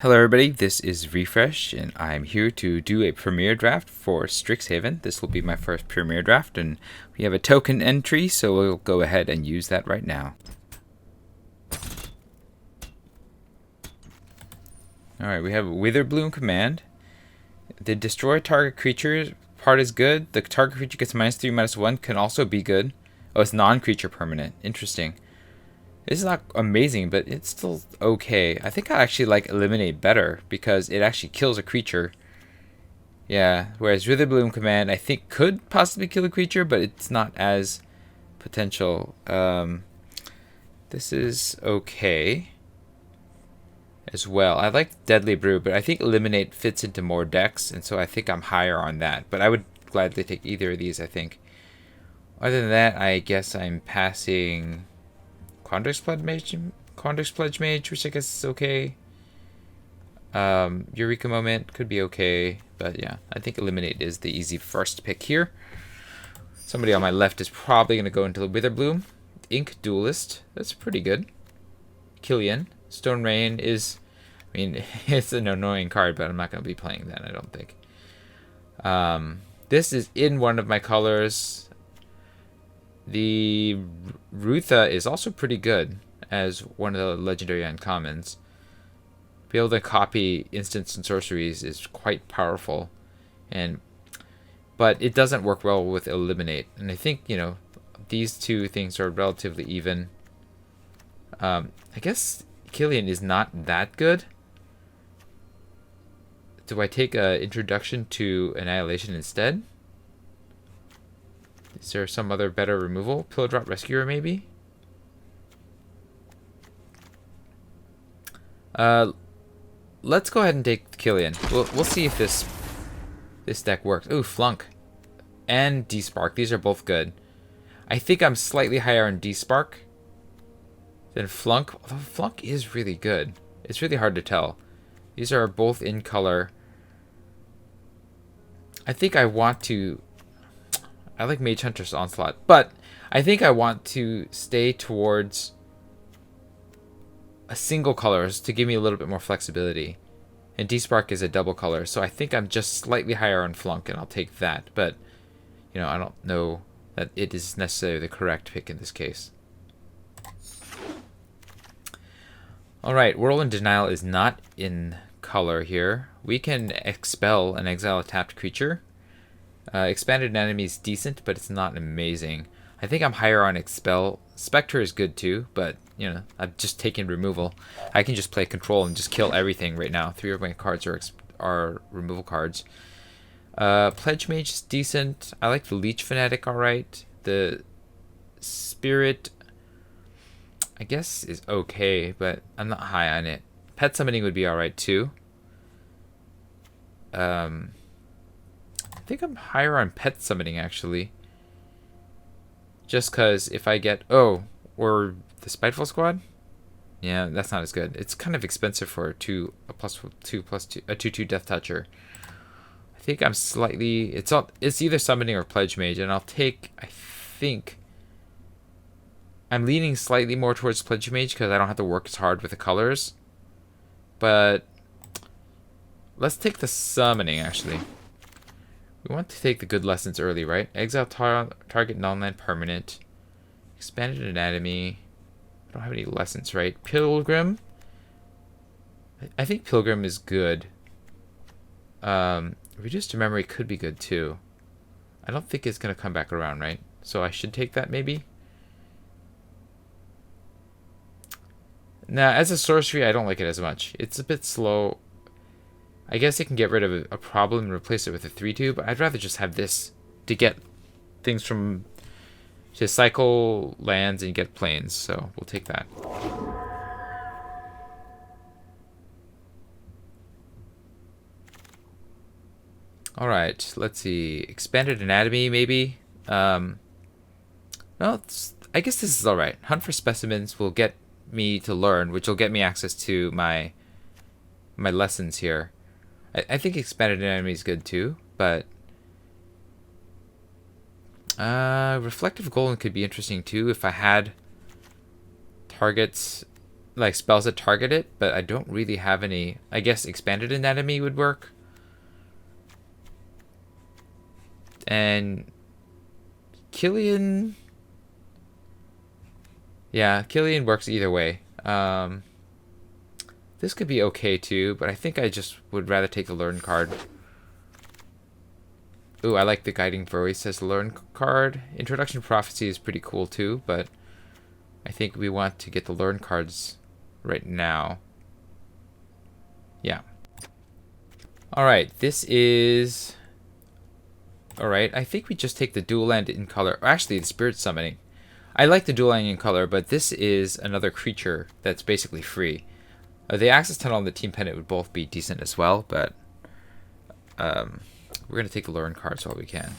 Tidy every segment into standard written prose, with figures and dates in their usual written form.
Hello everybody, this is Refresh, and I'm here to do a premiere draft for Strixhaven. This will be my first premiere draft, and we have a token entry, so we'll go ahead and use that right now. Alright, we have a Witherbloom command. The destroy target creature part is good. The target creature gets -3/-1 can also be good. Oh, it's non-creature permanent. Interesting. This is not amazing, but it's still okay. I think I actually like Eliminate better because it actually kills a creature. Yeah, whereas Witherbloom command I think could possibly kill a creature, but it's not as potential. This is okay as well. I like Deadly Brew, but I think Eliminate fits into more decks, and so I think I'm higher on that. But I would gladly take either of these, I think. Other than that, I guess I'm passing Quandrix Pledge Mage, which I guess is okay. Eureka Moment could be okay, but yeah, I think Eliminate is the easy first pick here. Somebody on my left is probably going to go into the Witherbloom. Ink Duelist, that's pretty good. Killian. Stone Rain is, I mean, it's an annoying card, but I'm not going to be playing that, I don't think. This is in one of my colors. The Rutha is also pretty good as one of the legendary uncommons. Be able to copy instants and sorceries is quite powerful, but it doesn't work well with Eliminate. And I think, you know, these two things are relatively even. I guess Killian is not that good. Do I take a Introduction to Annihilation instead? Is there some other better removal? Pillow Drop Rescuer, maybe? Let's go ahead and take Killian. We'll see if this deck works. Ooh, Flunk. And D-Spark. These are both good. I think I'm slightly higher on D-Spark than Flunk. Although Flunk is really good. It's really hard to tell. These are both in color. I think I want to... I like Mage Hunter's Onslaught, but I think I want to stay towards a single color to give me a little bit more flexibility. And D-Spark is a double color, so I think I'm just slightly higher on Flunk, and I'll take that. But, you know, I don't know that it is necessarily the correct pick in this case. Alright, Whirlwind Denial is not in color here. We can expel and exile a tapped creature. Expanded Enemy is decent, but it's not amazing. I think I'm higher on Expel. Spectre is good too, but, you know, I've just taken removal. I can just play Control and just kill everything right now. 3 of my cards are removal cards. Pledge Mage is decent. I like the Leech Fanatic alright. The Spirit, I guess, is okay, but I'm not high on it. Pet Summoning would be alright too. I think I'm higher on Pet Summoning, actually. Just because if I get... Oh, or the Spiteful Squad? Yeah, that's not as good. It's kind of expensive for a 2/2 Death Toucher. I think I'm slightly... It's either Summoning or Pledge Mage, and I'll take... I think... I'm leaning slightly more towards Pledge Mage because I don't have to work as hard with the colors. But... let's take the Summoning, actually. We want to take the good lessons early, right? Exile target non-land permanent. Expanded Anatomy. I don't have any lessons, right? Pilgrim. I think Pilgrim is good. Reduced to Memory could be good too. I don't think it's going to come back around, right? So I should take that maybe? Now, as a sorcery, I don't like it as much. It's a bit slow. I guess it can get rid of a problem and replace it with a 3/2, but I'd rather just have this to get things from... to cycle lands and get planes, so we'll take that. Alright, let's see. Expanded Anatomy, maybe? Well, I guess this is alright. Hunt for Specimens will get me to learn, which will get me access to my lessons here. I think Expanded Anatomy is good too, but Reflective Golem could be interesting too if I had targets like spells that target it, but I don't really have any. I guess expanded anatomy would work. And Killian, yeah, Killian works either way. This could be okay too, but I think I just would rather take the learn card. Ooh, I like the guiding voice as the learn card. Introduction to Prophecy is pretty cool too, but I think we want to get the learn cards right now. Yeah. Alright, this is... Alright, I think we just take the dual land in color. Actually, the Spirit Summoning. I like the dual land in color, but this is another creature that's basically free. The Access Tunnel and the Team Pennant would both be decent as well, but we're going to take the learn cards while we can.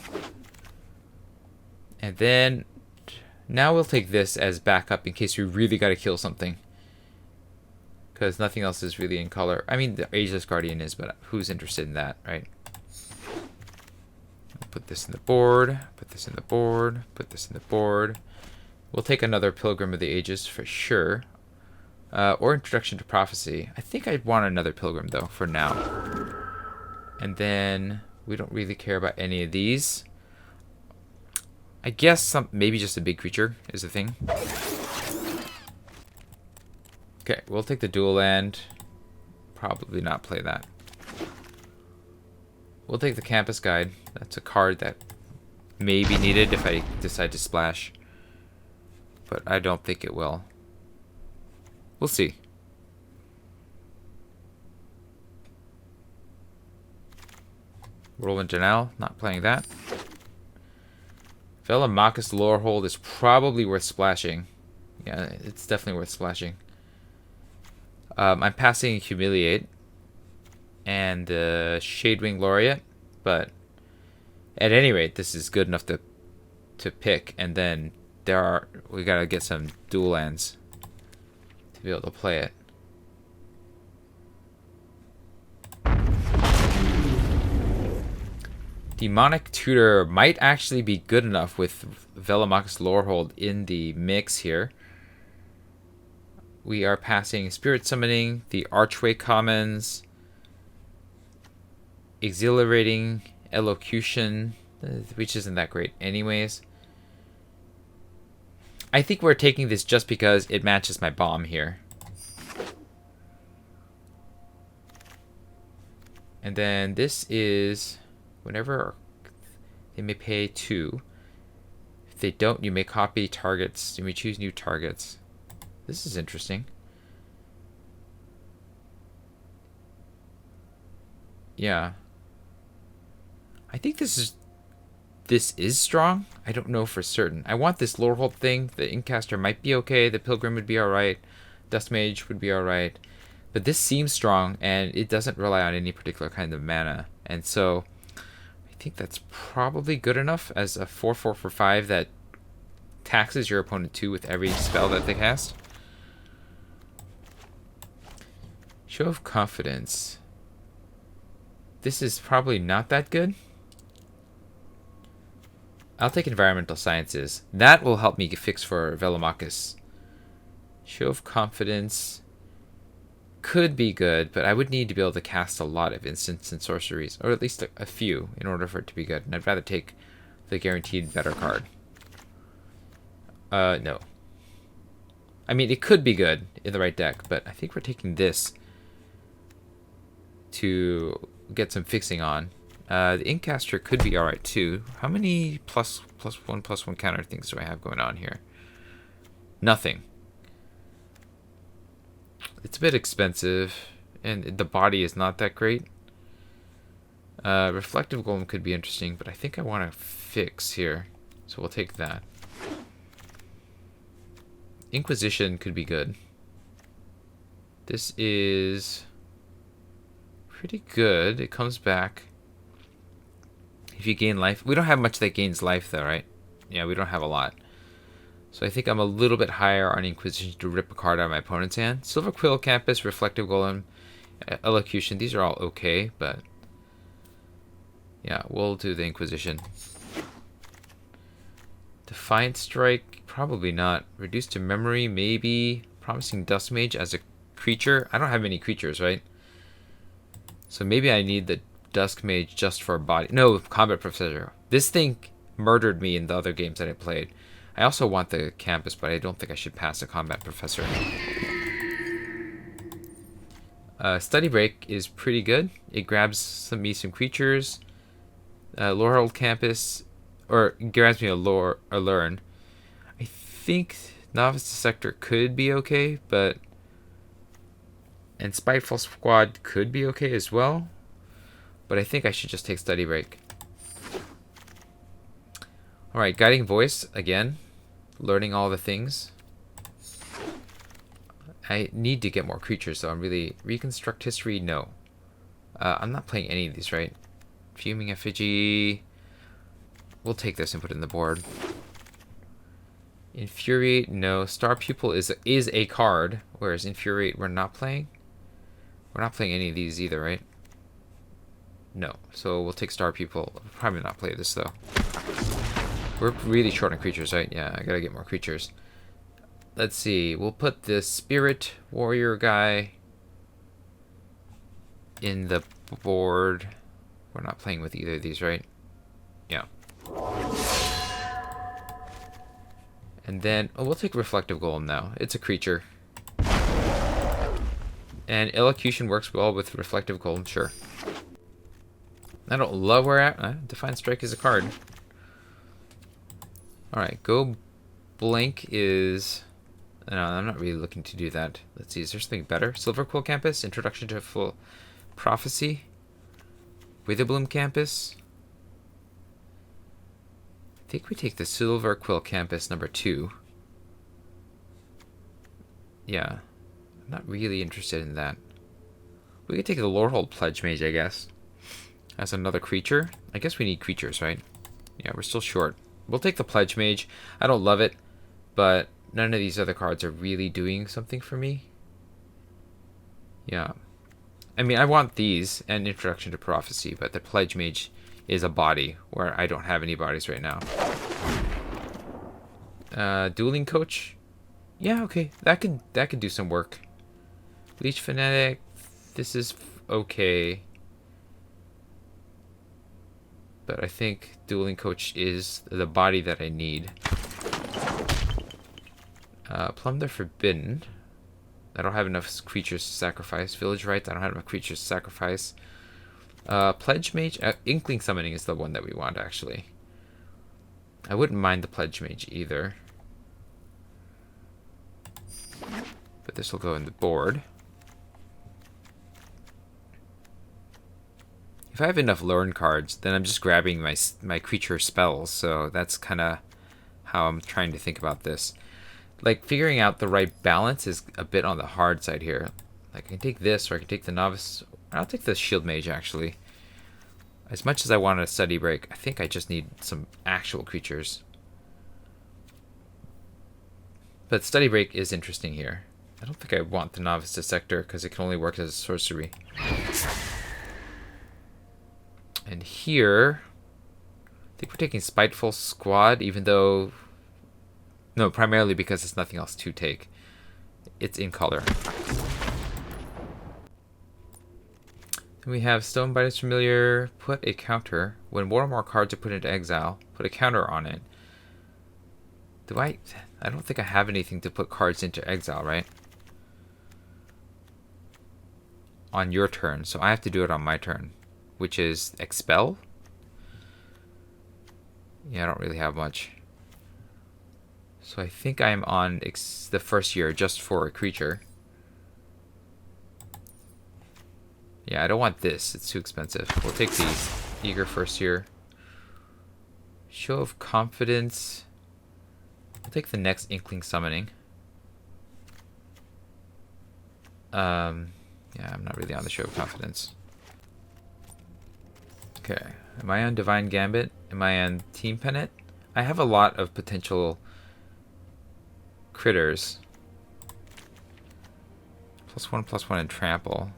And then now we'll take this as backup in case we really got to kill something. Because nothing else is really in color. I mean, the Ageless Guardian is, but who's interested in that, right? Put this in the board, put this in the board, put this in the board. We'll take another Pilgrim of the Ages for sure. Or Introduction to Prophecy. I think I'd want another Pilgrim, though, for now. And then we don't really care about any of these. I guess maybe just a big creature is the thing. Okay, we'll take the dual land. Probably not play that. We'll take the Campus Guide. That's a card that may be needed if I decide to splash. But I don't think it will. We'll see. Whirlwind Janelle, not playing that. Velomachus Lorehold is probably worth splashing. Yeah, it's definitely worth splashing. I'm passing Humiliate and Shadewing Laureate, but at any rate, this is good enough to pick. And then we gotta get some dual lands to be able to play it. Demonic Tutor might actually be good enough with Velomachus Lorehold in the mix here. We are passing Spirit Summoning, the Archway Commons, Exhilarating Elocution, which isn't that great anyways. I think we're taking this just because it matches my bomb here. And then this is whenever they may pay 2. If they don't, you may copy targets. You may choose new targets. This is interesting. Yeah. I think this is strong. I don't know for certain. I want this Lorehold thing. The Incaster might be okay. The Pilgrim would be alright. Dust Mage would be alright. But this seems strong, and it doesn't rely on any particular kind of mana. And so I think that's probably good enough as a 4/4 for 5 that taxes your opponent 2 with every spell that they cast. Show of Confidence. This is probably not that good. I'll take Environmental Sciences. That will help me fix for Velomachus. Show of Confidence could be good, but I would need to be able to cast a lot of instants and sorceries, or at least a few, in order for it to be good. And I'd rather take the guaranteed better card. No. I mean, it could be good in the right deck, but I think we're taking this to get some fixing on. The Incaster could be alright too. How many +1/+1 counter things do I have going on here? Nothing. It's a bit expensive, and the body is not that great. Reflective Golem could be interesting, but I think I want to fix here, so we'll take that. Inquisition could be good. This is pretty good. It comes back if you gain life. We don't have much that gains life though, right? Yeah, we don't have a lot. So I think I'm a little bit higher on Inquisition to rip a card out of my opponent's hand. Silver Quill Campus, Reflective Golem, Elocution. These are all okay, but yeah, we'll do the Inquisition. Defiant Strike, probably not. Reduced to Memory, maybe. Promising Dusk Mage as a creature. I don't have any creatures, right? So maybe I need the Dusk Mage just for a body. No, Combat Professor. This thing murdered me in the other games that I played. I also want the campus, but I don't think I should pass a Combat Professor. Study Break is pretty good. It grabs me some creatures. Lorehold Campus, or it grabs me a learn. I think Novice Dissector could be okay, and Spiteful Squad could be okay as well. But I think I should just take Study Break. Alright, Guiding Voice, again. Learning all the things. I need to get more creatures, though. I'm really... Reconstruct History, no. I'm not playing any of these, right? Fuming Effigy. We'll take this and put it in the board. Infuriate, no. Star Pupil is a card, whereas Infuriate we're not playing. We're not playing any of these either, right? No. So we'll take Star Pupil. We'll probably not play this, though. We're really short on creatures, right? Yeah, I gotta get more creatures. Let's see. We'll put the Spirit Warrior guy in the board. We're not playing with either of these, right? Yeah. And then, we'll take Reflective Golem now. It's a creature. And Elocution works well with Reflective Golem, sure. I don't love where at. Defiant Strike is a card. Alright, Go Blank is... No, I'm not really looking to do that. Let's see, is there something better? Silver Quill Campus, Introduction to Full Prophecy. Witherbloom Campus. I think we take the Silver Quill Campus number 2. Yeah, I'm not really interested in that. We could take the Lorehold Pledge Mage, I guess. As another creature. I guess we need creatures, right? Yeah, we're still short. We'll take the Pledge Mage. I don't love it, but none of these other cards are really doing something for me. Yeah. I mean, I want these and Introduction to Prophecy, but the Pledge Mage is a body where I don't have any bodies right now. Dueling Coach. Yeah, okay. That could do some work. Leech Fanatic. This is okay. But I think Dueling Coach is the body that I need. Plumb the Forbidden. I don't have enough creatures to sacrifice. Village Rites. I don't have enough creatures to sacrifice. Pledge Mage. Inkling Summoning is the one that we want, actually. I wouldn't mind the Pledge Mage either. But this will go in the board. If I have enough learn cards, then I'm just grabbing my creature spells. So that's kind of how I'm trying to think about this. Like, figuring out the right balance is a bit on the hard side here. Like, I can take this, or I can take the Novice. I'll take the Shield Mage, actually. As much as I want a Study Break, I think I just need some actual creatures. But Study Break is interesting here. I don't think I want the Novice Dissector, because it can only work as a sorcery. And here, I think we're taking Spiteful Squad, even though... No, primarily because there's nothing else to take. It's in color. And we have Stonebiter's Familiar. Put a counter. When one or more cards are put into exile, put a counter on it. Do I don't think I have anything to put cards into exile, right? On your turn. So I have to do it on my turn. Which is Expel? Yeah, I don't really have much. So I think I'm on the first year just for a creature. Yeah, I don't want this. It's too expensive. We'll take these. Eager first year. Show of Confidence. We'll take the next Inkling Summoning. Yeah, I'm not really on the Show of Confidence. Okay. Am I on Divine Gambit? Am I on Team Pennant? I have a lot of potential critters. +1/+1 and Trample.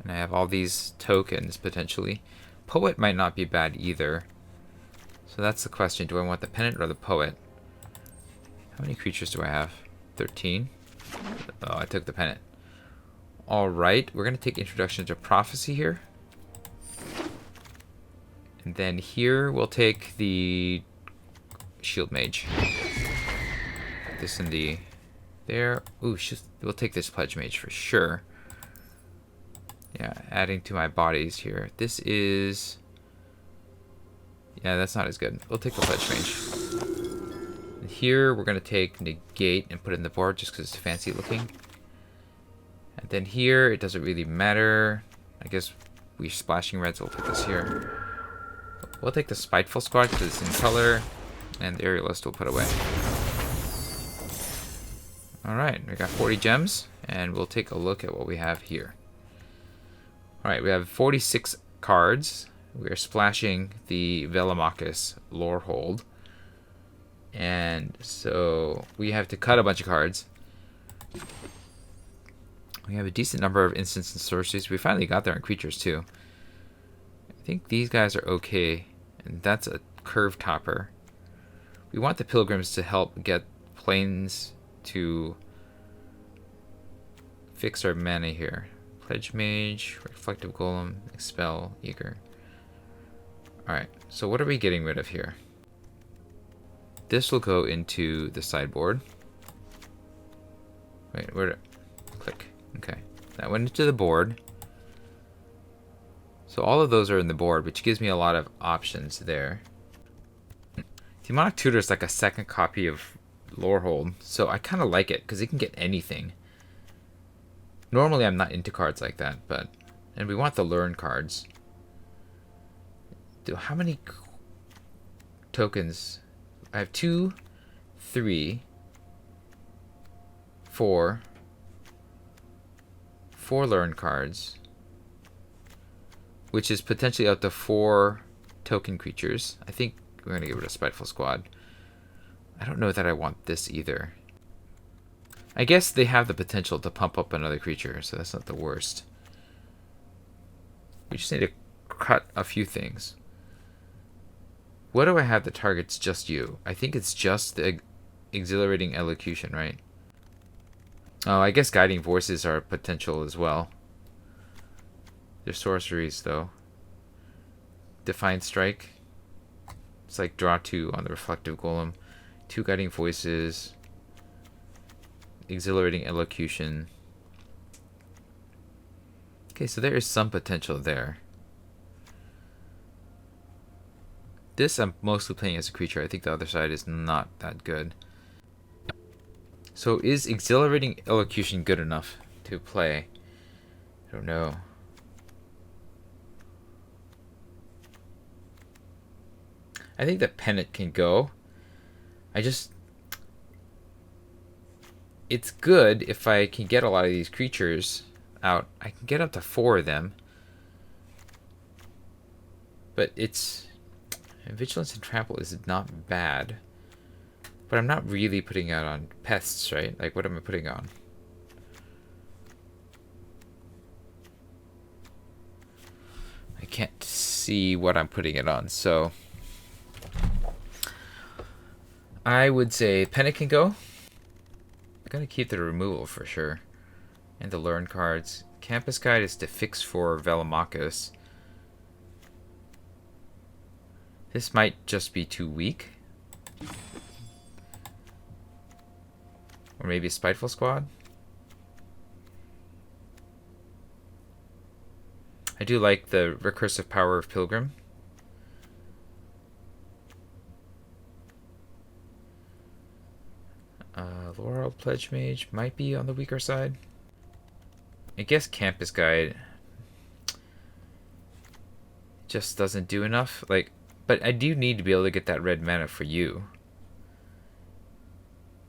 And I have all these tokens, potentially. Poet might not be bad either. So that's the question. Do I want the Pennant or the Poet? How many creatures do I have? 13. Oh, I took the pennant. Alright, we're going to take Introduction to Prophecy here. And then here we'll take the Shield Mage. Put this in the... there. Ooh, we'll take this Pledge Mage for sure. Yeah, adding to my bodies here. This is... yeah, that's not as good. We'll take the Pledge Mage. And here we're going to take Negate and put it in the board just because it's fancy looking. And then here, it doesn't really matter. I guess we're splashing red, so we'll put this here. We'll take the Spiteful Squad because it's in color. And the Aerialist we'll put away. Alright, we got 40 gems. And we'll take a look at what we have here. Alright, we have 46 cards. We are splashing the Velomachus Lorehold. And so we have to cut a bunch of cards. We have a decent number of instants and sorceries. We finally got there on creatures too. I think these guys are okay. And that's a curve topper. We want the pilgrims to help get planes to fix our mana here. Pledge Mage, Reflective Golem, Expel, Eager. Alright, so what are we getting rid of here? This will go into the sideboard. Wait, where? Click. Okay, that went into the board. So all of those are in the board, which gives me a lot of options there. Demonic Tutor is like a second copy of Lorehold, so I kind of like it because it can get anything. Normally I'm not into cards like that, but... and we want the learn cards. How many tokens? I have 2, 3, 4... 4 learn cards, which is potentially up to 4 token creatures. I think we're going to get rid of Spiteful Squad. I don't know that I want this either. I guess they have the potential to pump up another creature, so that's not the worst. We just need to cut a few things. What do I have that targets just you? I think it's just the Exhilarating Elocution, right? Oh, I guess Guiding Voices are potential as well. They're sorceries, though. Defiant Strike. It's like draw 2 on the Reflective Golem. 2 Guiding Voices. Exhilarating Elocution. Okay, so there is some potential there. This I'm mostly playing as a creature. I think the other side is not that good. So is Exhilarating Elocution good enough to play? I don't know. I think the Pennant can go. It's good if I can get a lot of these creatures out. I can get up to 4 of them. But it's... Vigilance and Trample is not bad. But I'm not really putting out on pests, right? Like, what am I putting on? I can't see what I'm putting it on, so... I would say Pennant can go. I'm going to keep the removal for sure. And the learn cards. Campus Guide is to fix for Velomachus. This might just be too weak. Or maybe a Spiteful Squad. I do like the recursive power of Pilgrim. Laurel Pledge Mage might be on the weaker side. I guess Campus Guide just doesn't do enough. Like, but I do need to be able to get that red mana for you.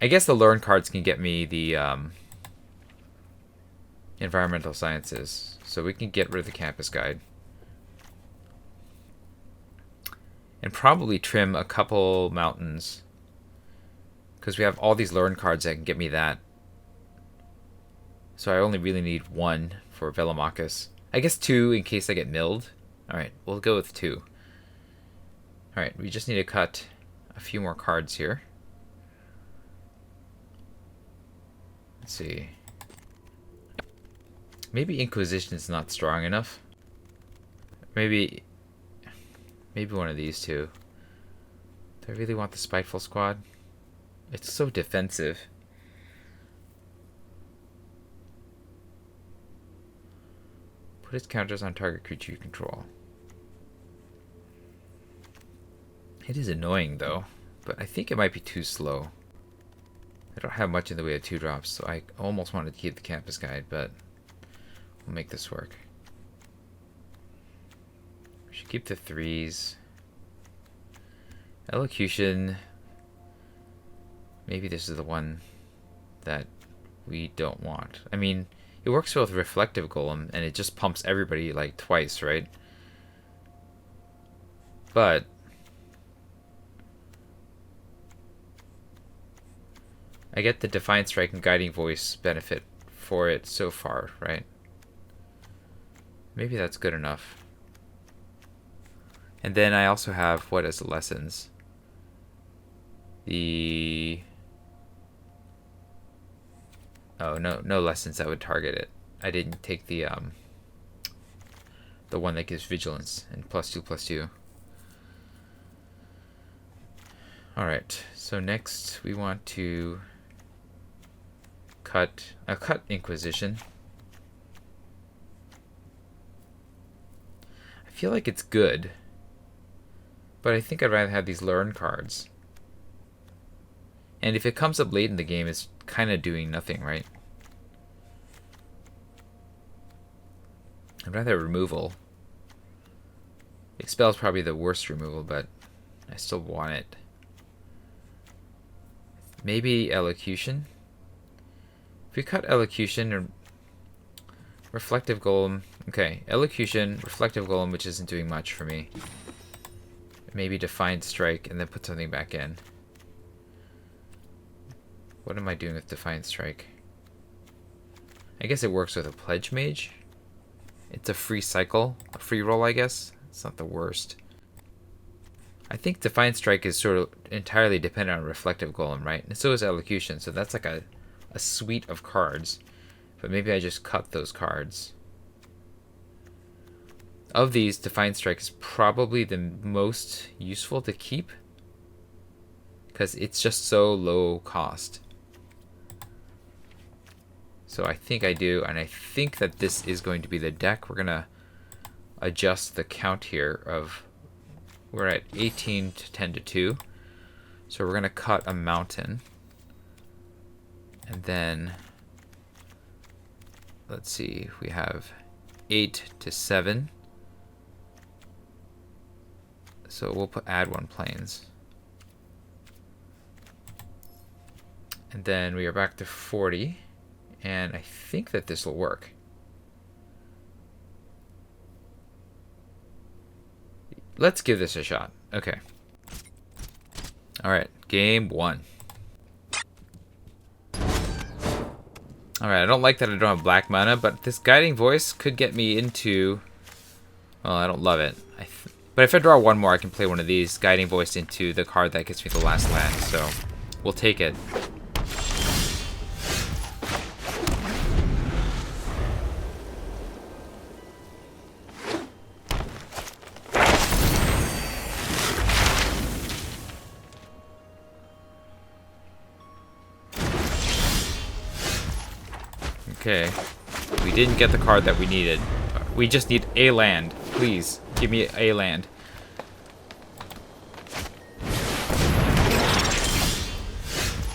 I guess the learn cards can get me the environmental sciences, so we can get rid of the Campus Guide. And probably trim a couple mountains. Because we have all these learn cards that can get me that. So I only really need 1 for Velomachus. I guess 2 in case I get milled. Alright, we'll go with 2. Alright, we just need to cut a few more cards here. Let's see. Maybe Inquisition is not strong enough. Maybe one of these two. Do I really want the Spiteful Squad? It's so defensive. Put its counters on target creature you control. It is annoying though, but I think it might be too slow. I don't have much in the way of 2-drops, so I almost wanted to keep the campus guide, but we'll make this work. We should keep the 3s. Elocution. Maybe this is the one that we don't want. I mean, it works well with Reflective Golem, and it just pumps everybody like twice, right? But I get the Defiant Strike and Guiding Voice benefit for it so far, right? Maybe that's good enough. And then I also have what as lessons? Oh, no lessons that would target it. I didn't take the one that gives vigilance and +2/+2. Alright, so next we want to cut Inquisition. I feel like it's good, but I think I'd rather have these learn cards. And if it comes up late in the game, it's kind of doing nothing, right? I'd rather removal. Expel is probably the worst removal, but I still want it. Maybe Elocution. If we cut Elocution or Reflective Golem. Okay, Elocution, Reflective Golem, which isn't doing much for me. Maybe Defiant Strike and then put something back in. What am I doing with Defiant Strike? I guess it works with a Pledge Mage. It's a free cycle, a free roll, I guess. It's not the worst. I think Defiant Strike is sort of entirely dependent on Reflective Golem, right? And so is Elocution, so that's like a suite of cards. But maybe I just cut those cards. Of these, Defiant Strike is probably the most useful to keep, because it's just so low cost. So I think I do, and I think that this is going to be the deck. We're going to adjust the count here of, we're at 18 to 10 to 2. So we're going to cut a mountain. And then, let's see, we have 8 to 7. So we'll add 1 plains. And then we are back to 40. And I think that this will work. Let's give this a shot. Okay. Alright, game 1. Alright, I don't like that I don't have black mana, but this Guiding Voice could get me into... Well, I don't love it. But if I draw 1 more, I can play one of these, Guiding Voice into the card that gets me the last land, so we'll take it. Okay, we didn't get the card that we needed. We just need a land. Please, give me a land.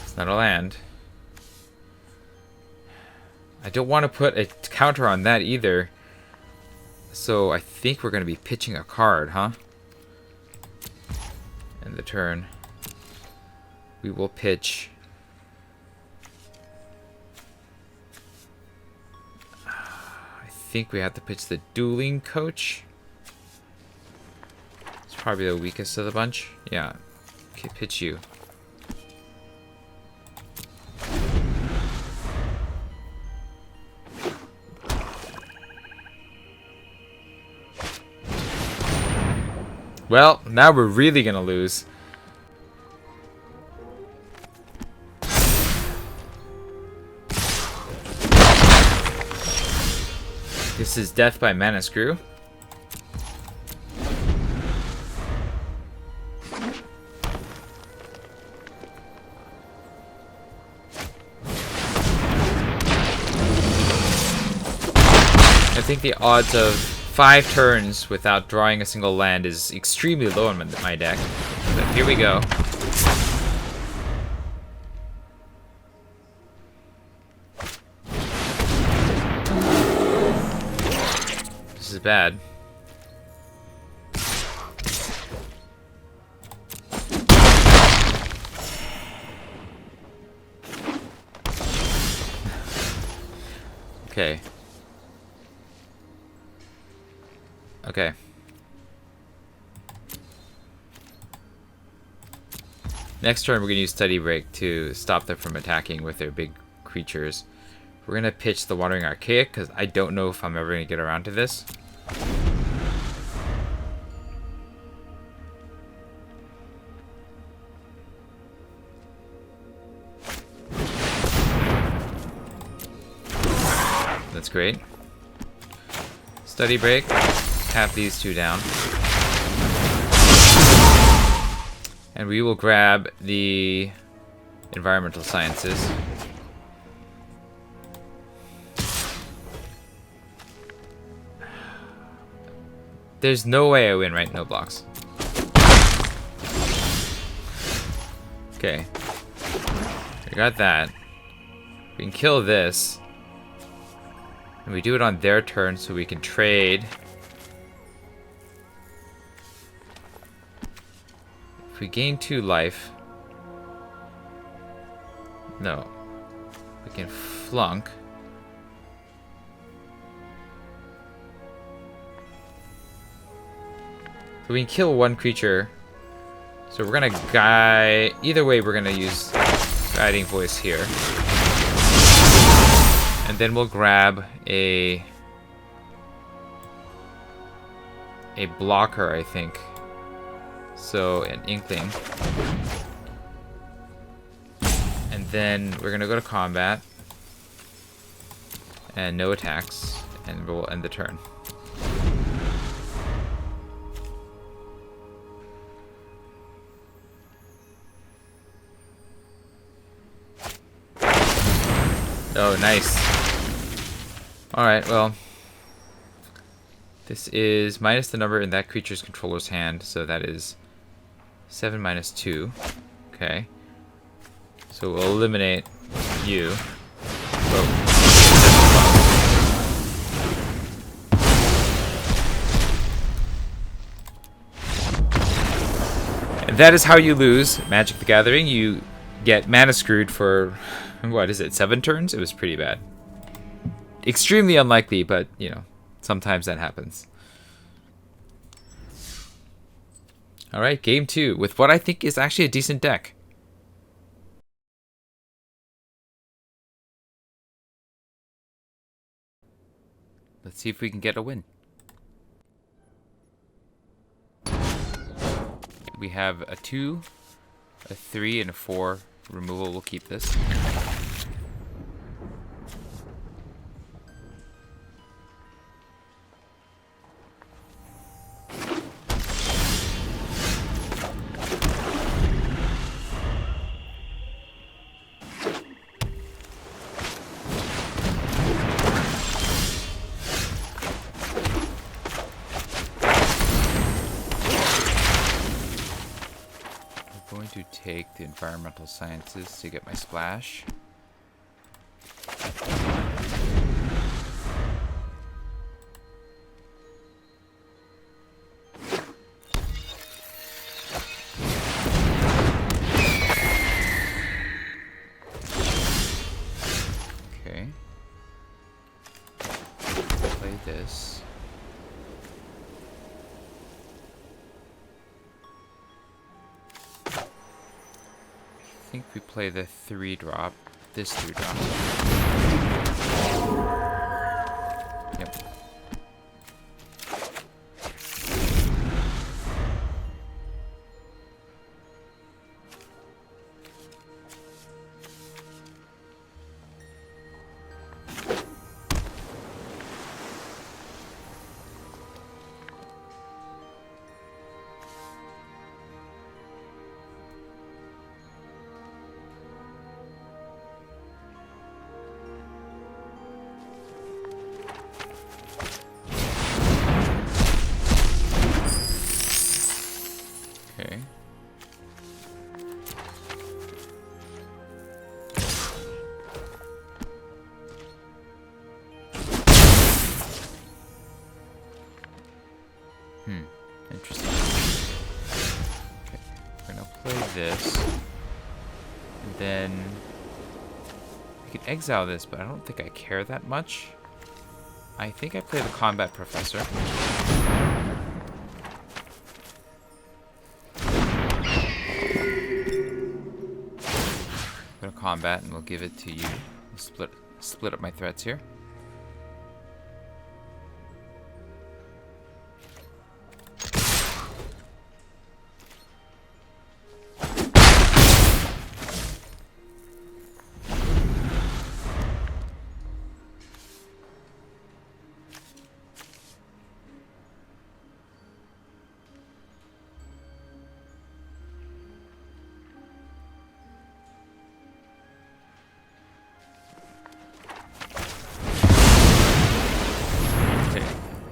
It's not a land. I don't want to put a counter on that either. So I think we're going to be pitching a card, huh? End the turn. We will pitch... I think we have to pitch the Dueling Coach. It's probably the weakest of the bunch. Yeah. Okay, pitch you. Well, now we're really gonna lose. This is Death by Mana Screw. I think the odds of 5 turns without drawing a single land is extremely low in my deck. But here we go. This is bad. Okay. Okay. Next turn, we're going to use Study Break to stop them from attacking with their big creatures. We're going to pitch the Wandering Archaic, because I don't know if I'm ever going to get around to this. That's great. Study Break. Tap these 2 down. And we will grab the Environmental Sciences. There's no way I win, right? No blocks. Okay. I got that. We can kill this. And we do it on their turn so we can trade. If we gain 2 life. No. We can flunk. So we can kill 1 creature. So we're gonna guide. Either way, we're gonna use Guiding Voice here. And then we'll grab a blocker, I think. So an Inkling. And then we're gonna go to combat. And no attacks. And we'll end the turn. Oh, nice. Alright, well. This is minus the number in that creature's controller's hand, so that is 7 minus 2. Okay. So we'll eliminate you. Whoa. And that is how you lose Magic the Gathering. You get mana screwed for, what is it, 7 turns? It was pretty bad. Extremely unlikely, but, you know, sometimes that happens. Alright, game 2, with what I think is actually a decent deck. Let's see if we can get a win. We have a 2, a 3, and a 4 removal. We'll keep this. To take the Environmental Sciences to get my splash. Okay. Play this. I think we play the 3-drop. This 3-drop. Yep. Interesting. Okay, we're gonna play this. And then we can exile this, but I don't think I care that much. I think I play the combat professor. Go to combat and we'll give it to you. We'll split up my threats here.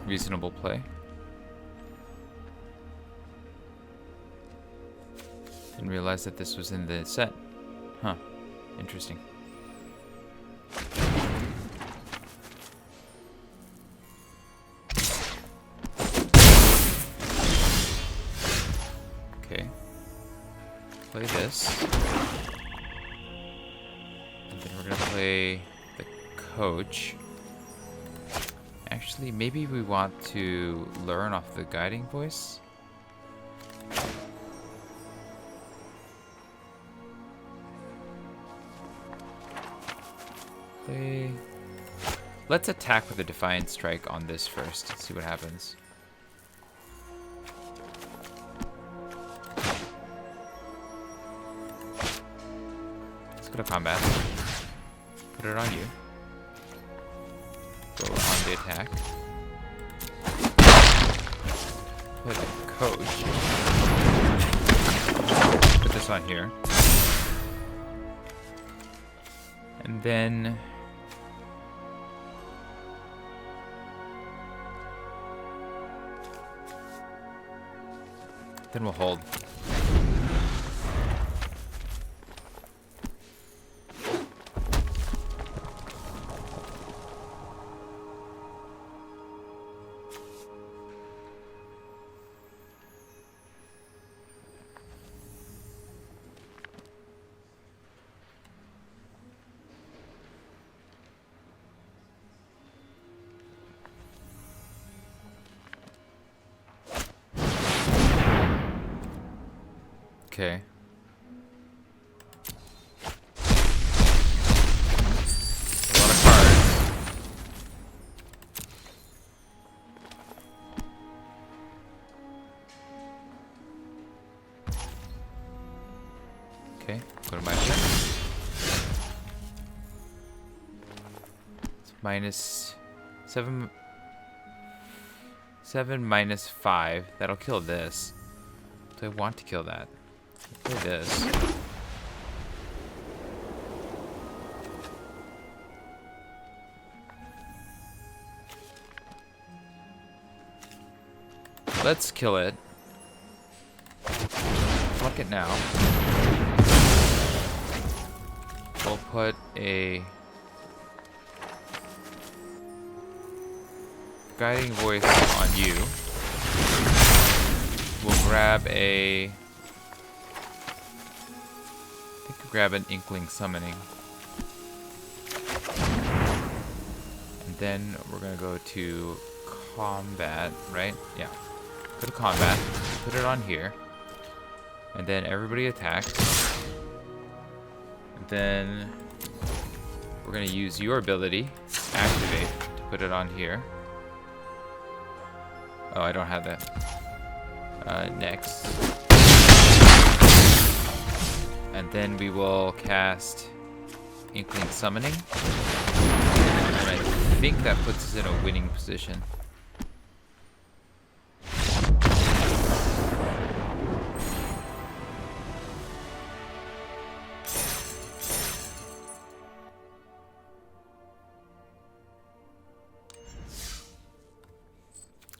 Reasonable play. Didn't realize that this was in the set. Huh. Interesting. Okay. Play this. And then we're gonna play the coach. Actually, maybe we want to learn off the guiding voice. Let's attack with a Defiant Strike on this first. See what happens. Let's go to combat. Put it on you. Go on the attack. Play the coach. Put this on here. And then we'll hold. Okay. A lot of cards. Okay, go to my check. It's minus 7 minus 5. That'll kill this. Do I want to kill that? Play this. Let's kill it. Fuck it now. We'll put a guiding voice on you. We'll grab a... grab an Inkling Summoning. And then we're gonna go to combat, right? Yeah. Go to combat, put it on here. And then everybody attacks. And then we're gonna use your ability, activate, to put it on here. Oh, I don't have that. Next. And then we will cast Inkling Summoning. And I think that puts us in a winning position.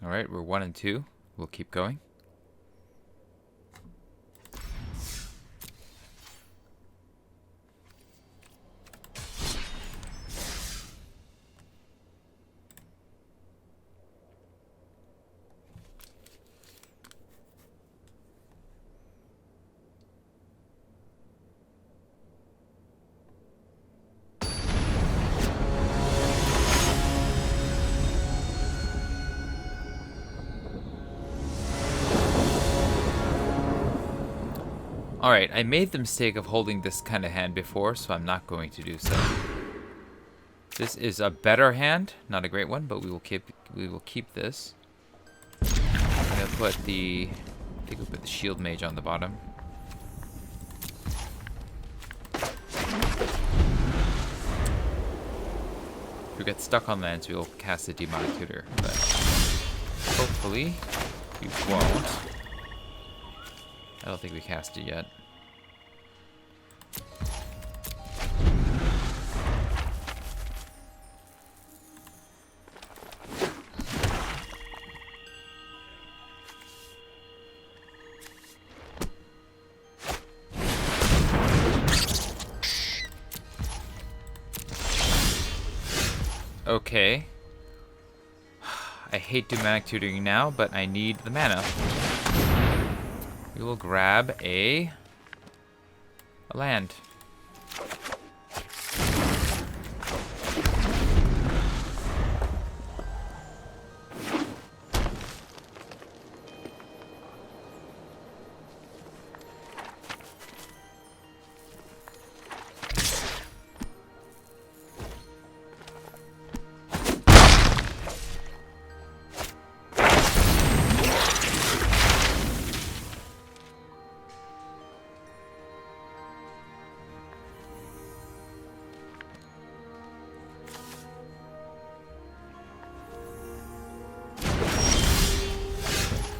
Alright, we're 1 and 2. We'll keep going. Alright, I made the mistake of holding this kind of hand before, so I'm not going to do so. This is a better hand, not a great one, but we will keep this. I'm gonna put I think we'll put the shield mage on the bottom. If we get stuck on lands, we'll cast a demonic tutor, but hopefully we won't. I don't think we cast it yet. Okay. I hate demonic tutoring now, but I need the mana. We will grab a land.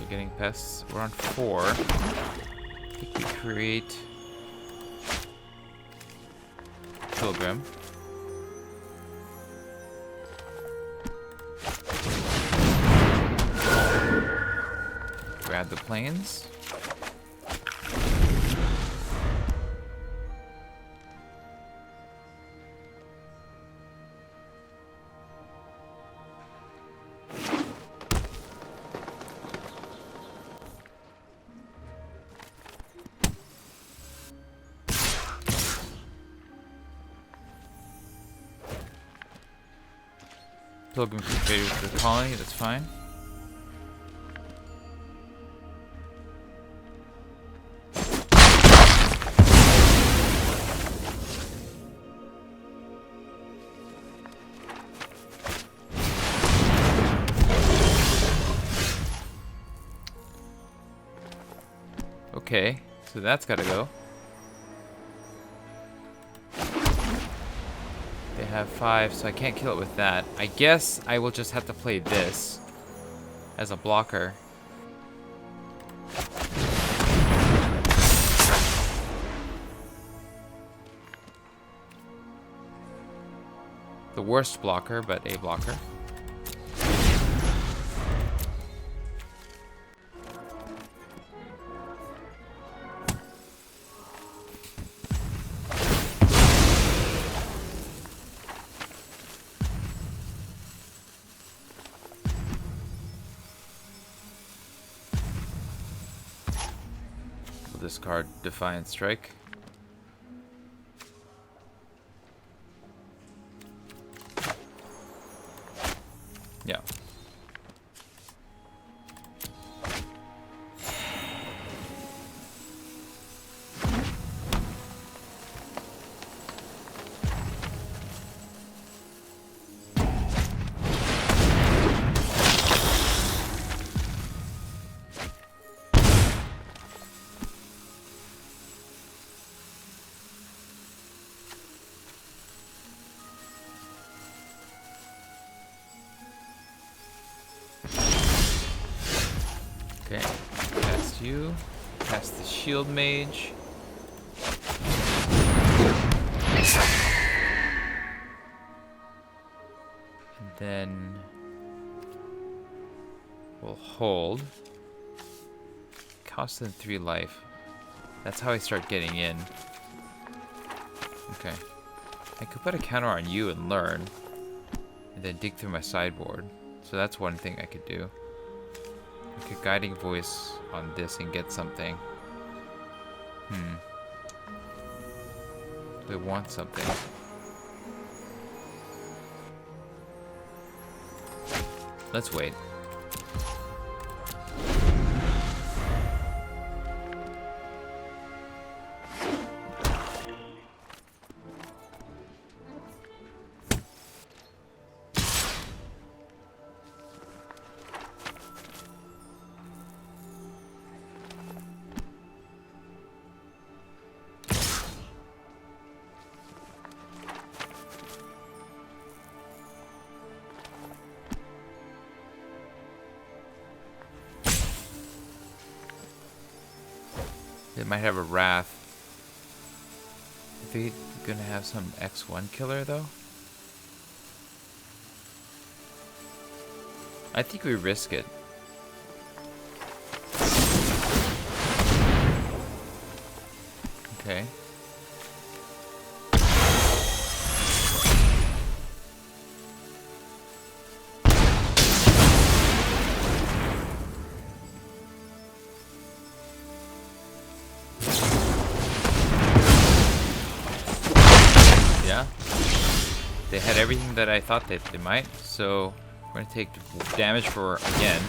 Getting pests. We're on 4. I think we create Pilgrim. Grab the plains. Pilgrim can trade with the colony, that's fine. Okay, so that's gotta go. They have 5, so I can't kill it with that. I guess I will just have to play this as a blocker. The worst blocker, but a blocker. Discard Defiant Strike. Yeah. Okay, cast you, cast the shield mage. And then we'll hold. Cost them 3 life. That's how I start getting in. Okay. I could put a counter on you and learn. And then dig through my sideboard. So that's one thing I could do. Like a guiding voice on this and get something. They want something. Let's wait. It might have a Wrath. Are they gonna have some X1 killer though? I think we risk it. Okay. Yeah. They had everything that I thought that they might, so we're gonna take damage for again.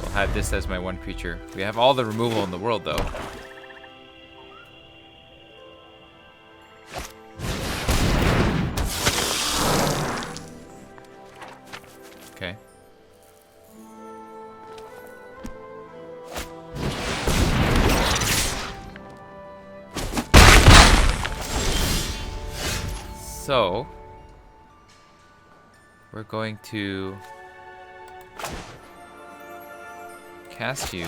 I'll have this as my one creature. We have all the removal in the world though. Okay. So we're going to cast you.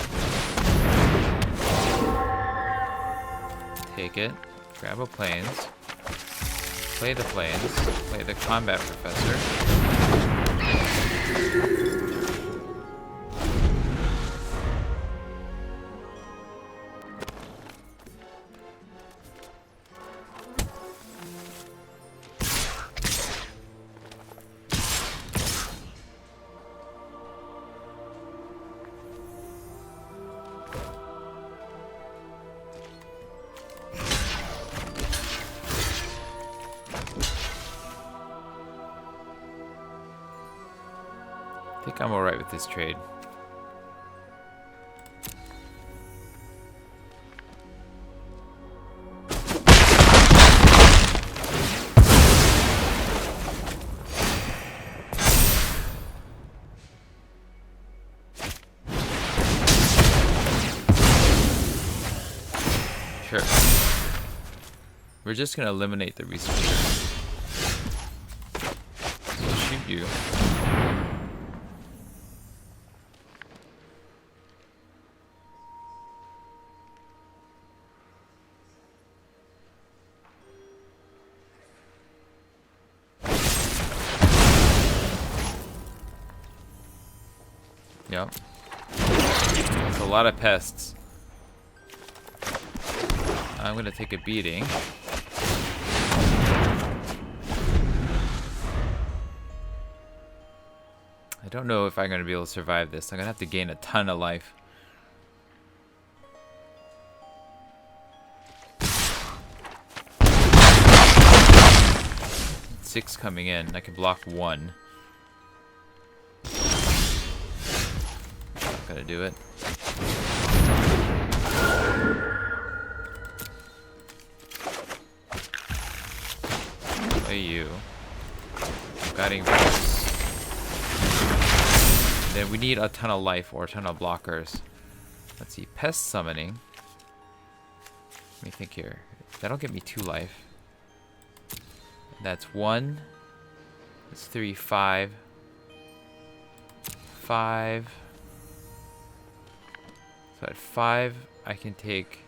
Take it. Grab a planes. Play the planes. Play the combat professor. I think I'm alright with this trade. Sure. We're just gonna eliminate the researcher. So shoot you. Yep. That's a lot of pests. I'm gonna take a beating. I don't know if I'm gonna be able to survive this. I'm gonna have to gain a ton of life. Six coming in. I can block one. Not gonna do it. Play you. Guiding Force. Then we need a ton of life or a ton of blockers. Let's see. Pest Summoning. Let me think here. That'll get me 2 life. That's 1. That's 3, 5. 5. So at 5, I can take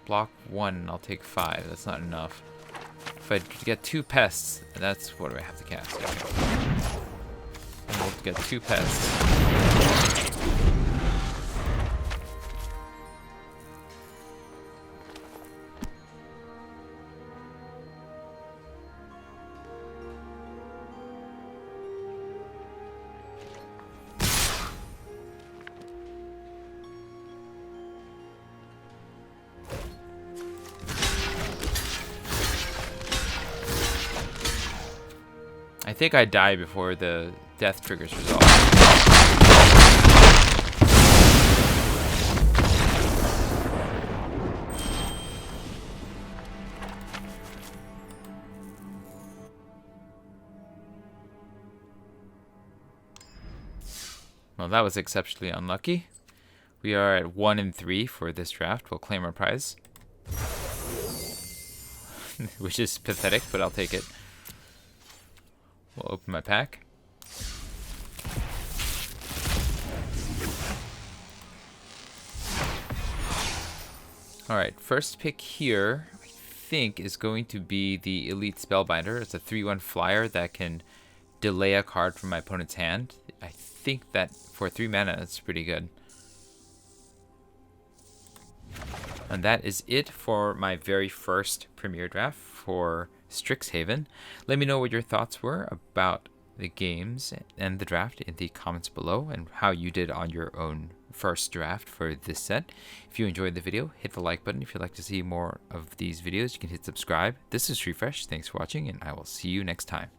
block 1 and I'll take 5. That's not enough. If I get 2 pests, that's what do I have to cast? Okay. And we'll get 2 pests. I think I die before the death triggers resolve. Well, that was exceptionally unlucky. We are at 1 and 3 for this draft. We'll claim our prize. Which is pathetic, but I'll take it. We'll open my pack. Alright, first pick here, I think, is going to be the Elite Spellbinder. It's a 3/1 flyer that can delay a card from my opponent's hand. I think that for 3 mana, it's pretty good. And that is it for my very first Premier draft for Strixhaven. Let me know what your thoughts were about the games and the draft in the comments below, and how you did on your own first draft for this set. If you enjoyed the video, hit the like button. If you'd like to see more of these videos, you can hit subscribe. This is Refresh. Thanks for watching, and I will see you next time.